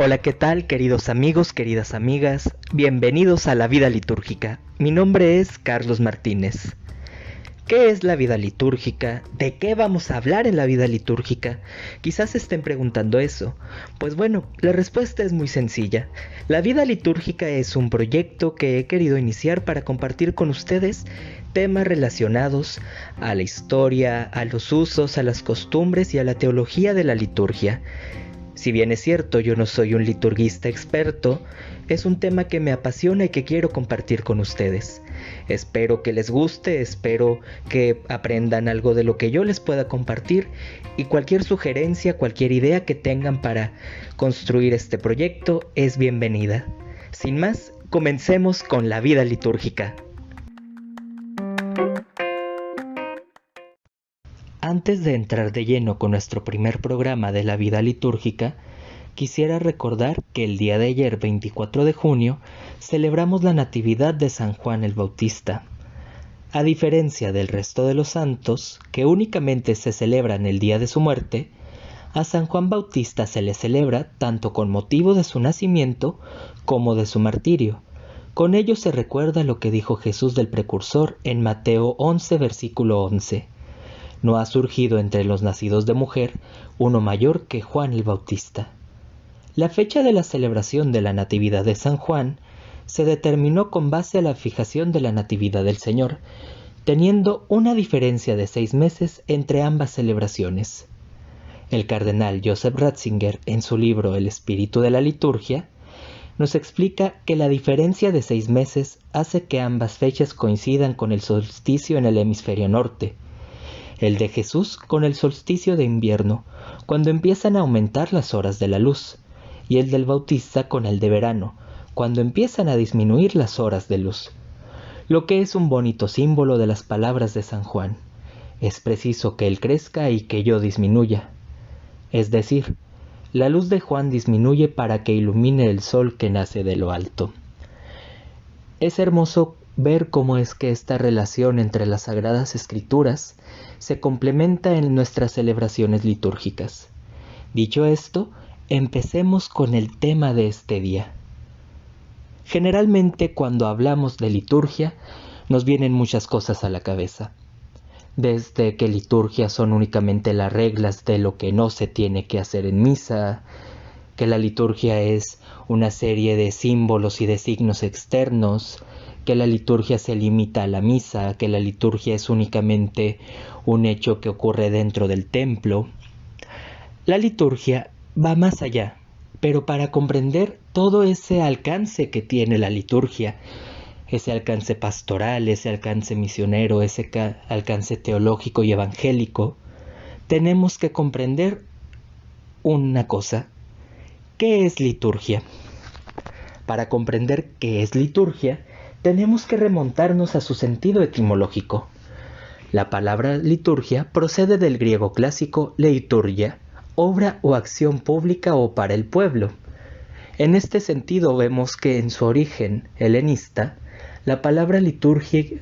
Hola, ¿qué tal, queridos amigos, queridas amigas? Bienvenidos a la vida litúrgica. Mi nombre es Carlos Martínez. ¿Qué es la vida litúrgica? ¿De qué vamos a hablar en la vida litúrgica? Quizás se estén preguntando eso. Pues bueno, la respuesta es muy sencilla. La vida litúrgica es un proyecto que he querido iniciar para compartir con ustedes temas relacionados a la historia, a los usos, a las costumbres y a la teología de la liturgia. Si bien es cierto, yo no soy un liturguista experto, es un tema que me apasiona y que quiero compartir con ustedes. Espero que les guste, espero que aprendan algo de lo que yo les pueda compartir y cualquier sugerencia, cualquier idea que tengan para construir este proyecto es bienvenida. Sin más, comencemos con la vida litúrgica. Antes de entrar de lleno con nuestro primer programa de la vida litúrgica, quisiera recordar que el día de ayer, 24 de junio, celebramos la Natividad de San Juan el Bautista. A diferencia del resto de los santos, que únicamente se celebran el día de su muerte, a San Juan Bautista se le celebra tanto con motivo de su nacimiento como de su martirio. Con ello se recuerda lo que dijo Jesús del Precursor en Mateo 11, versículo 11. No ha surgido entre los nacidos de mujer uno mayor que Juan el Bautista. La fecha de la celebración de la Natividad de San Juan se determinó con base a la fijación de la Natividad del Señor, teniendo una diferencia de 6 meses entre ambas celebraciones. El cardenal Joseph Ratzinger, en su libro El espíritu de la liturgia, nos explica que la diferencia de 6 meses hace que ambas fechas coincidan con el solsticio en el hemisferio norte, el de Jesús con el solsticio de invierno, cuando empiezan a aumentar las horas de la luz, y el del Bautista con el de verano, cuando empiezan a disminuir las horas de luz, lo que es un bonito símbolo de las palabras de San Juan. Es preciso que él crezca y que yo disminuya. Es decir, la luz de Juan disminuye para que ilumine el sol que nace de lo alto. Es hermoso ver cómo es que esta relación entre las Sagradas Escrituras se complementa en nuestras celebraciones litúrgicas. Dicho esto, empecemos con el tema de este día. Generalmente cuando hablamos de liturgia, nos vienen muchas cosas a la cabeza. Desde que liturgia son únicamente las reglas de lo que no se tiene que hacer en misa, que la liturgia es una serie de símbolos y de signos externos, que la liturgia se limita a la misa, que la liturgia es únicamente un hecho que ocurre dentro del templo. La liturgia va más allá, pero para comprender todo ese alcance que tiene la liturgia, ese alcance pastoral, ese alcance misionero, ese alcance teológico y evangélico, tenemos que comprender una cosa. ¿Qué es liturgia? Para comprender qué es liturgia, tenemos que remontarnos a su sentido etimológico. La palabra liturgia procede del griego clásico leiturgia, obra o acción pública o para el pueblo. En este sentido vemos que en su origen helenista, la palabra liturgia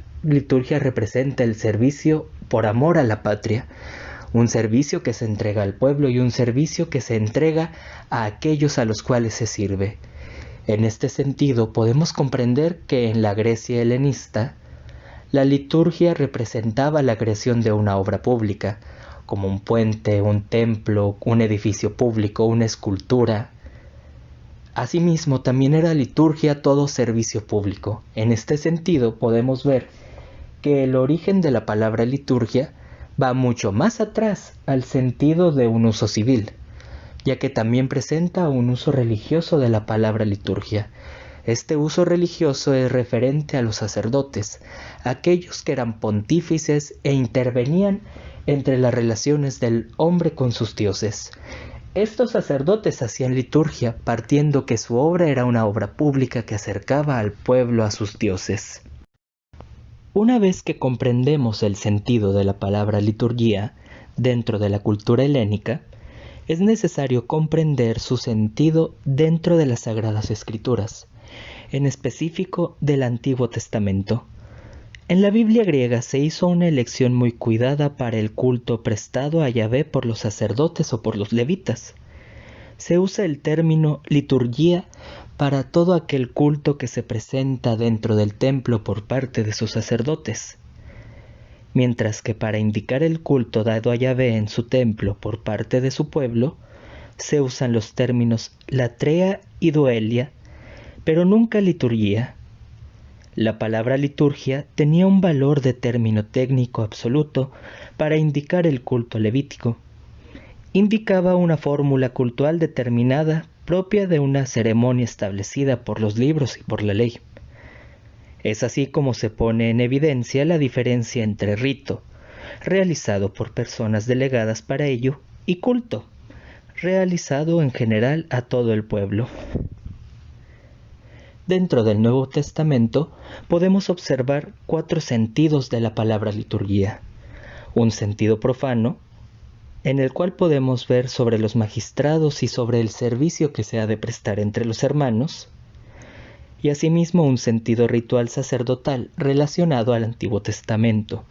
representa el servicio por amor a la patria, un servicio que se entrega al pueblo y un servicio que se entrega a aquellos a los cuales se sirve. En este sentido, podemos comprender que en la Grecia helenista, la liturgia representaba la creación de una obra pública, como un puente, un templo, un edificio público, una escultura. Asimismo, también era liturgia todo servicio público. En este sentido, podemos ver que el origen de la palabra liturgia va mucho más atrás al sentido de un uso civil, ya que también presenta un uso religioso de la palabra liturgia. Este uso religioso es referente a los sacerdotes, aquellos que eran pontífices e intervenían entre las relaciones del hombre con sus dioses. Estos sacerdotes hacían liturgia partiendo que su obra era una obra pública que acercaba al pueblo a sus dioses. Una vez que comprendemos el sentido de la palabra liturgia dentro de la cultura helénica, es necesario comprender su sentido dentro de las Sagradas Escrituras, en específico del Antiguo Testamento. En la Biblia griega se hizo una elección muy cuidada para el culto prestado a Yahvé por los sacerdotes o por los levitas. se usa el término liturgia para todo aquel culto que se presenta dentro del templo por parte de sus sacerdotes, mientras que para indicar el culto dado a Yahvé en su templo por parte de su pueblo, se usan los términos latrea y duelia, pero nunca liturgia. La palabra liturgia tenía un valor de término técnico absoluto para indicar el culto levítico. Indicaba una fórmula cultual determinada propia de una ceremonia establecida por los libros y por la ley. Es así como se pone en evidencia la diferencia entre rito, realizado por personas delegadas para ello, y culto, realizado en general a todo el pueblo. Dentro del Nuevo Testamento podemos observar 4 sentidos de la palabra liturgia. Un sentido profano, en el cual podemos ver sobre los magistrados y sobre el servicio que se ha de prestar entre los hermanos, y asimismo un sentido ritual sacerdotal relacionado al Antiguo Testamento,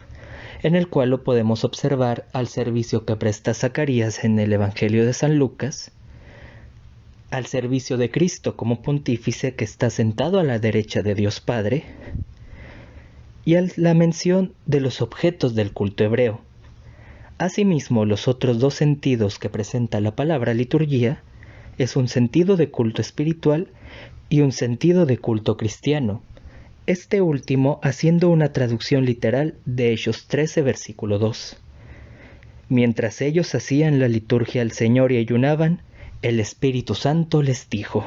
en el cual lo podemos observar al servicio que presta Zacarías en el Evangelio de San Lucas, al servicio de Cristo como pontífice que está sentado a la derecha de Dios Padre, y a la mención de los objetos del culto hebreo. Asimismo, los otros 2 sentidos que presenta la palabra liturgia es un sentido de culto espiritual y un sentido de culto cristiano, este último haciendo una traducción literal de Hechos 13, versículo 2. Mientras ellos hacían la liturgia al Señor y ayunaban, el Espíritu Santo les dijo.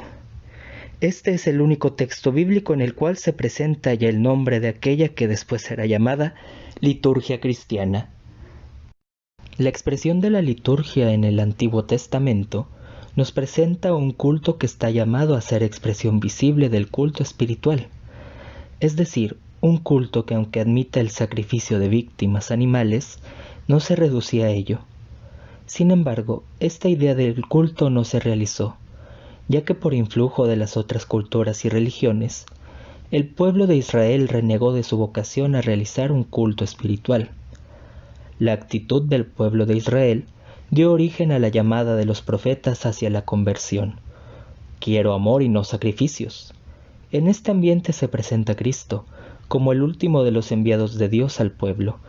Este es el único texto bíblico en el cual se presenta ya el nombre de aquella que después será llamada liturgia cristiana. La expresión de la liturgia en el Antiguo Testamento nos presenta un culto que está llamado a ser expresión visible del culto espiritual, es decir, un culto que aunque admita el sacrificio de víctimas animales, no se reducía a ello. Sin embargo, esta idea del culto no se realizó, ya que por influjo de las otras culturas y religiones, el pueblo de Israel renegó de su vocación a realizar un culto espiritual. La actitud del pueblo de Israel dio origen a la llamada de los profetas hacia la conversión. Quiero amor y no sacrificios. En este ambiente se presenta Cristo, como el último de los enviados de Dios al pueblo,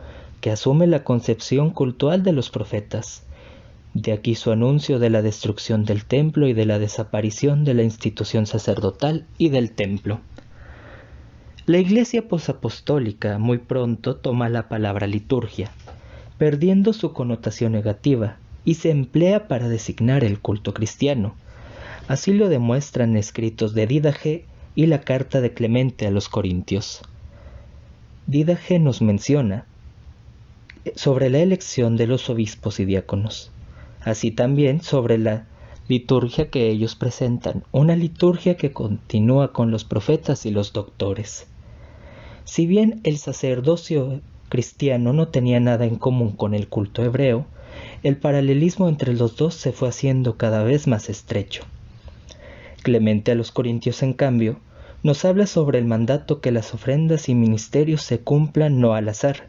que asume la concepción cultual de los profetas. De aquí su anuncio de la destrucción del templo y de la desaparición de la institución sacerdotal y del templo. La Iglesia posapostólica muy pronto toma la palabra liturgia, perdiendo su connotación negativa, y se emplea para designar el culto cristiano. Así lo demuestran escritos de Dídache y la carta de Clemente a los Corintios. Dídache nos menciona sobre la elección de los obispos y diáconos, así también sobre la liturgia que ellos presentan, una liturgia que continúa con los profetas y los doctores. Si bien el sacerdocio cristiano no tenía nada en común con el culto hebreo, el paralelismo entre los dos se fue haciendo cada vez más estrecho. Clemente a los Corintios, en cambio, nos habla sobre el mandato que las ofrendas y ministerios se cumplan no al azar,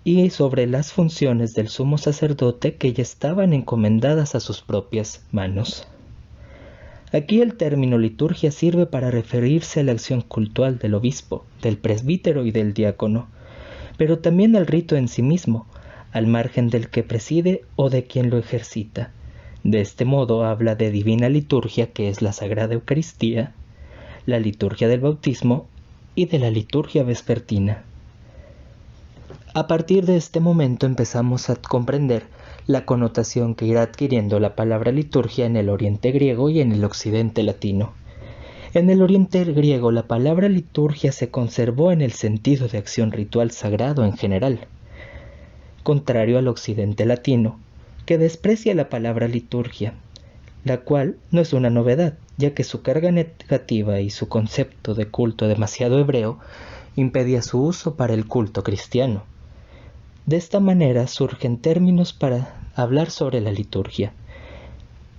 y sobre las funciones del sumo sacerdote que ya estaban encomendadas a sus propias manos. Aquí el término liturgia sirve para referirse a la acción cultual del obispo, del presbítero y del diácono, pero también al rito en sí mismo, al margen del que preside o de quien lo ejercita. De este modo habla de divina liturgia, que es la Sagrada Eucaristía, la liturgia del bautismo y de la liturgia vespertina. A partir de este momento empezamos a comprender la connotación que irá adquiriendo la palabra liturgia en el Oriente griego y en el Occidente latino. En el Oriente griego la palabra liturgia se conservó en el sentido de acción ritual sagrado en general, contrario al Occidente latino, que desprecia la palabra liturgia, la cual no es una novedad, ya que su carga negativa y su concepto de culto demasiado hebreo impedía su uso para el culto cristiano. De esta manera surgen términos para hablar sobre la liturgia: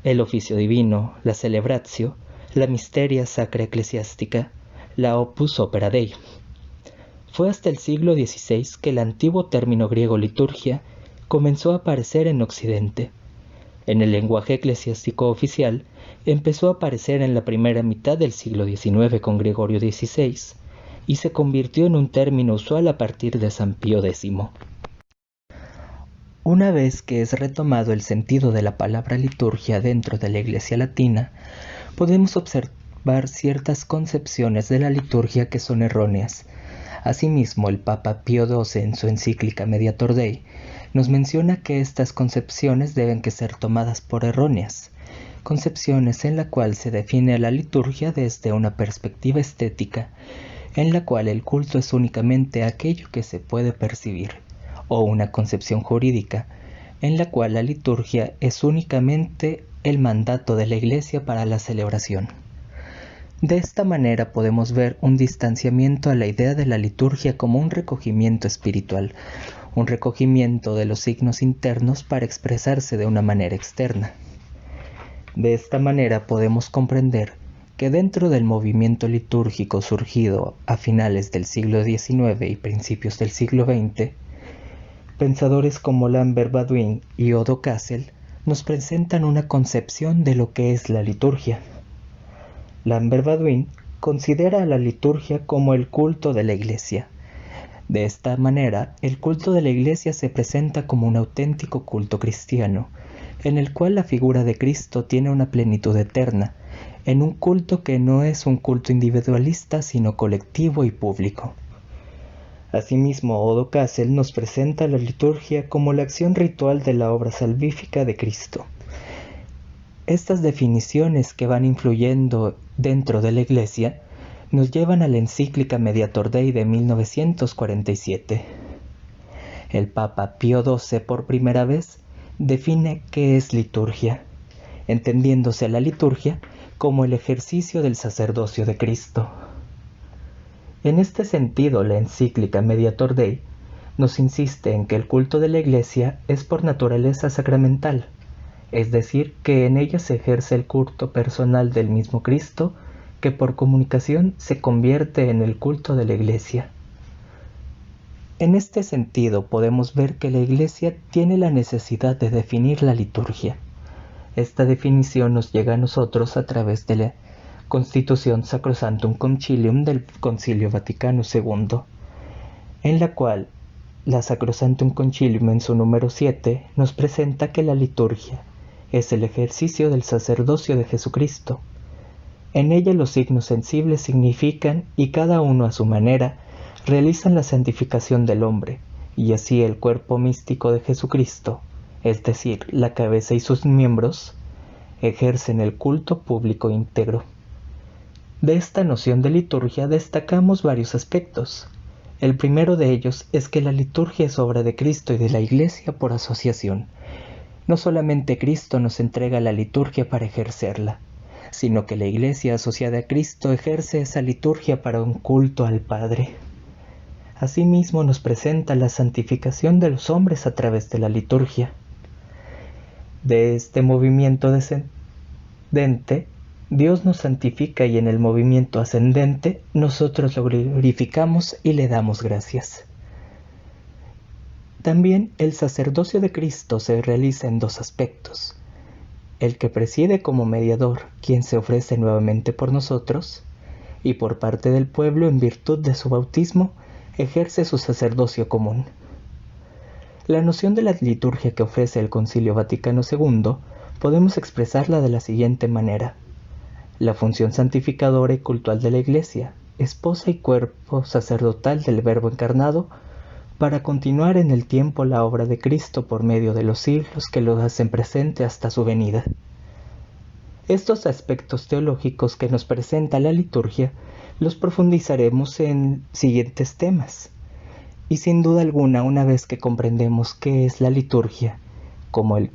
el oficio divino, la celebratio, la misteria sacra ecclesiastica, la opus opera Dei. Fue hasta el siglo XVI que el antiguo término griego liturgia comenzó a aparecer en Occidente. en el lenguaje eclesiástico oficial, empezó a aparecer en la primera mitad del siglo XIX con Gregorio XVI y se convirtió en un término usual a partir de San Pío X. Una vez que es retomado el sentido de la palabra liturgia dentro de la Iglesia latina, podemos observar ciertas concepciones de la liturgia que son erróneas. Asimismo, el Papa Pío XII en su encíclica Mediator Dei nos menciona que estas concepciones deben que ser tomadas por erróneas, concepciones en la cual se define a la liturgia desde una perspectiva estética, en la cual el culto es únicamente aquello que se puede percibir, o una concepción jurídica, en la cual la liturgia es únicamente el mandato de la Iglesia para la celebración. De esta manera podemos ver un distanciamiento a la idea de la liturgia como un recogimiento espiritual, un recogimiento de los signos internos para expresarse de una manera externa. De esta manera podemos comprender que dentro del movimiento litúrgico surgido a finales del siglo XIX y principios del siglo XX, pensadores como Lambert Baudouin y Odo Kassel nos presentan una concepción de lo que es la liturgia. Lambert Baudouin considera a la liturgia como el culto de la Iglesia. De esta manera, el culto de la Iglesia se presenta como un auténtico culto cristiano, en el cual la figura de Cristo tiene una plenitud eterna, en un culto que no es un culto individualista, sino colectivo y público. Asimismo, Odo Kassel nos presenta la liturgia como la acción ritual de la obra salvífica de Cristo. Estas definiciones que van influyendo dentro de la Iglesia nos llevan a la encíclica Mediator Dei de 1947. El Papa Pío XII por primera vez define qué es liturgia, entendiéndose a la liturgia como el ejercicio del sacerdocio de Cristo. En este sentido, la encíclica Mediator Dei nos insiste en que el culto de la Iglesia es por naturaleza sacramental, es decir, que en ella se ejerce el culto personal del mismo Cristo, que por comunicación se convierte en el culto de la Iglesia. En este sentido podemos ver que la Iglesia tiene la necesidad de definir la liturgia. Esta definición nos llega a nosotros a través de la Constitución Sacrosanctum Concilium del Concilio Vaticano II, en la cual la Sacrosanctum Concilium en su número 7 nos presenta que la liturgia es el ejercicio del sacerdocio de Jesucristo. En ella los signos sensibles significan, y cada uno a su manera, realizan la santificación del hombre, y así el cuerpo místico de Jesucristo, es decir, la cabeza y sus miembros, ejercen el culto público íntegro. De esta noción de liturgia destacamos varios aspectos. El primero de ellos es que la liturgia es obra de Cristo y de la Iglesia por asociación. No solamente Cristo nos entrega la liturgia para ejercerla, sino que la Iglesia asociada a Cristo ejerce esa liturgia para un culto al Padre. Asimismo nos presenta la santificación de los hombres a través de la liturgia. De este movimiento descendente, Dios nos santifica y en el movimiento ascendente nosotros lo glorificamos y le damos gracias. También el sacerdocio de Cristo se realiza en dos aspectos. El que preside como mediador, quien se ofrece nuevamente por nosotros, y por parte del pueblo en virtud de su bautismo, ejerce su sacerdocio común. La noción de la liturgia que ofrece el Concilio Vaticano II podemos expresarla de la siguiente manera. La función santificadora y cultual de la Iglesia, esposa y cuerpo sacerdotal del Verbo encarnado, para continuar en el tiempo la obra de Cristo por medio de los siglos que lo hacen presente hasta su venida. Estos aspectos teológicos que nos presenta la liturgia los profundizaremos en siguientes temas. Y sin duda alguna, una vez que comprendemos qué es la liturgia, como el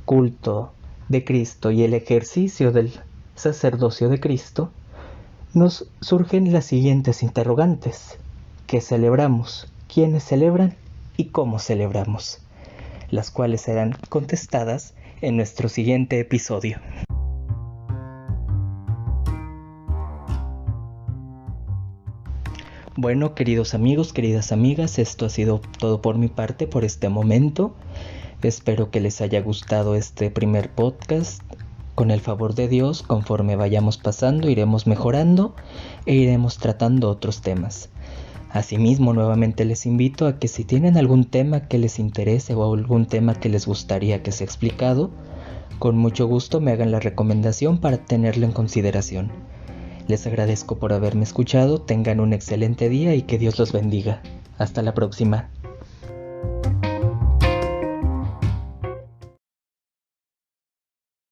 culto de Cristo y el ejercicio del sacerdocio de Cristo, nos surgen las siguientes interrogantes. ¿Qué celebramos? ¿Quiénes celebran? ¿Y cómo celebramos? Las cuales serán contestadas en nuestro siguiente episodio. Bueno, queridos amigos, queridas amigas, esto ha sido todo por mi parte por este momento. Espero que les haya gustado este primer podcast. Con el favor de Dios, conforme vayamos pasando, iremos mejorando e iremos tratando otros temas. Asimismo, nuevamente les invito a que si tienen algún tema que les interese o algún tema que les gustaría que sea explicado, con mucho gusto me hagan la recomendación para tenerlo en consideración. Les agradezco por haberme escuchado, tengan un excelente día y que Dios los bendiga. Hasta la próxima.